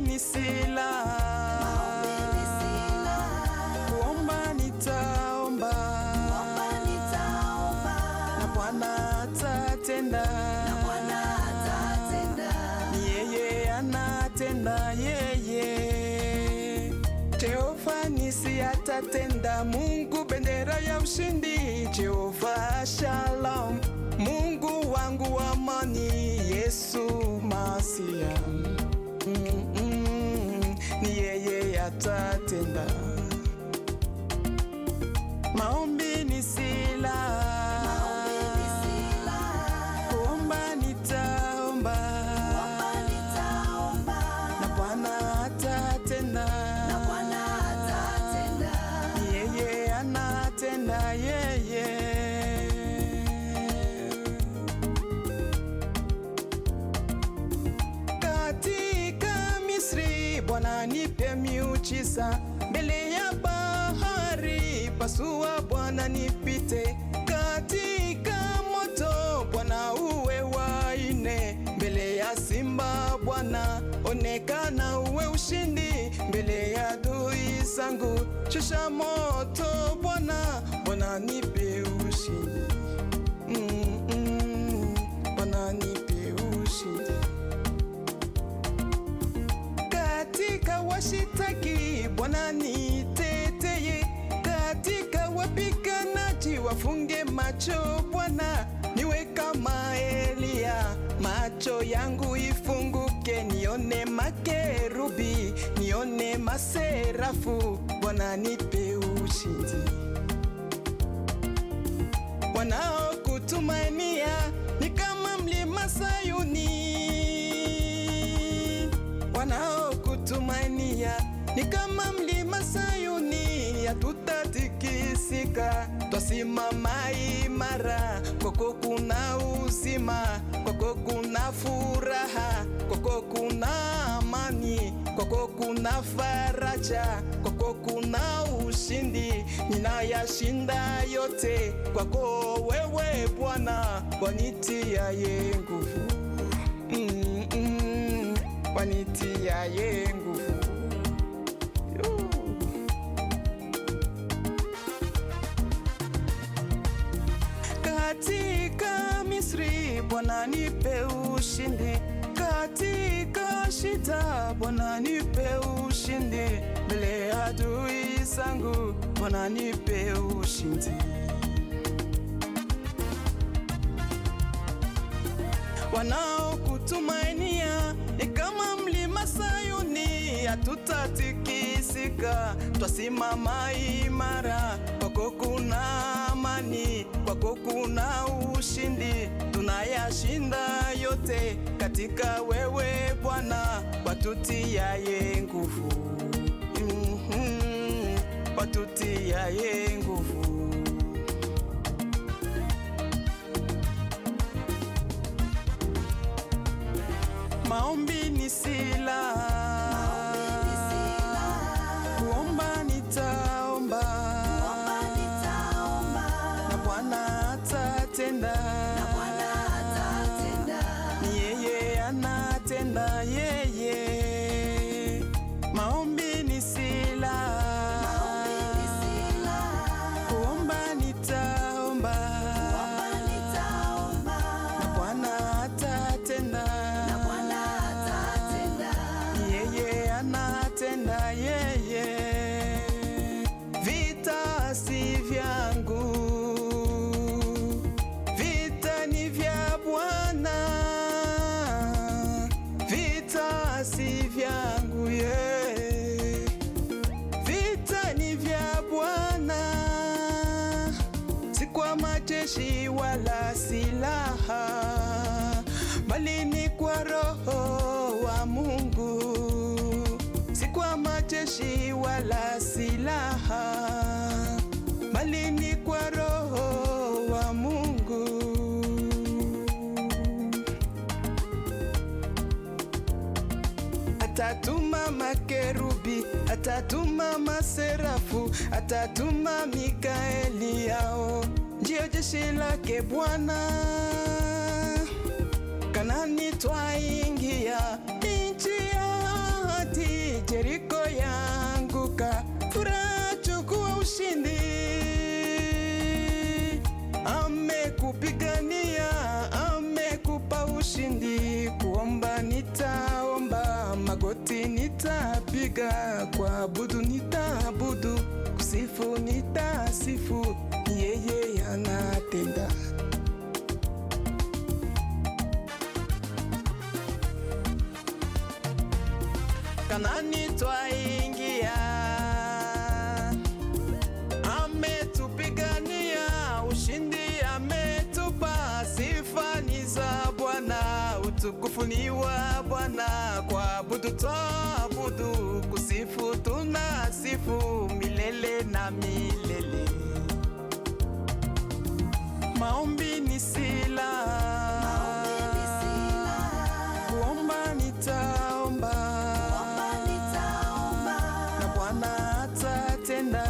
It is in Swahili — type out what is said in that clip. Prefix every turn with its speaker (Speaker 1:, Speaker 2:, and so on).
Speaker 1: ni silaha, kuomba nitaomba, na Bwana atatenda, ni yeye anatenda, yeye Jehova nisi atatenda. Mungu bendera ya ushindi, Jehova Shalom, Mungu wangu amani, Yesu Masia, ni yeye atatenda. Maombi ni silaha, kuomba nitaomba, na Bwana atatenda, ni yeye anatenda, yeye Bwana nipe miujiza mbele ya bahari, pasua Bwana nipite katika moto, Bwana uwe waine mbele ya simba, Bwana onekana uwe ushindi mbele ya adui zangu, shusha moto Bwana, Bwana nipe ushindi, Bwana nipe ushindi katika washitaki, Bwana niteteye katika wapiganaji, wafunge macho Bwana, niwe kama Elia, macho yangu ifunguke, nione makerubi, nione maserafu, Bwana nipe ushindi. Wanaokutumainia ni kama mlima Sayuni, wanaokutumainia ni kama mlima Sayuni, hatutatikisika, twasimama imara, kwako kuna uzima, kwako kuna furaha, kwako kuna amani, kwako kuna faraja, kwako kuna ushindi, ninayashinda yote kwako wewe Bwana, wanitiaye nguvu, wanitiaye nguvu. Katika Misri Bwana nipe ushindi, katika shida Bwana nipe ushindi, mbele ya adui zangu Bwana nipe ushindi. Wanaokutumainia ni kama mlima Sayuni, hatutatikisika, twasimama imara, kwako kuna amani, kwako kuna ushindi, tunayashinda yote katika wewe Bwana, watutiaye nguvu, watutiaye nguvu. Maombi ni silaha, kuomba nitaomba, na Bwana atatenda, ni yeye anatenda, yeye. Maombi ni silaha, kuomba nitaomba, na Bwana atatenda, anatenda, yeye. Vita si vyangu, vita ni vya Bwana, vita si vyangu, vita ni vya Bwana, si kwa majeshi wala silaha, bali ni kwa Roho wa Mungu, si kwa majeshi wala silaha, bali ni kwa Roho wa Mungu. Atatuma makerubi, atatuma maserafu, atatuma Mikaeli, yao ndio jeshi lake Bwana. Kanani twaingia, nchi ya ahadi, Yeriko yaanguka, furaha chukua ushindi. Amekupigania, amekupa ushindi. Kuomba nitaomba, magoti nitapiga, kuabudu nitaabudu, kusifu nitasifu, yeye anatenda. Kanani twaingia, ametupigania, ushindi ametupa. Sifa ni za Bwana, utukufu ni wa Bwana. Kuabudu twaabudu, kusifu tunasifu, milele na milele. Maombi ni silaha, kuomba nitaomba, na Bwana atatenda.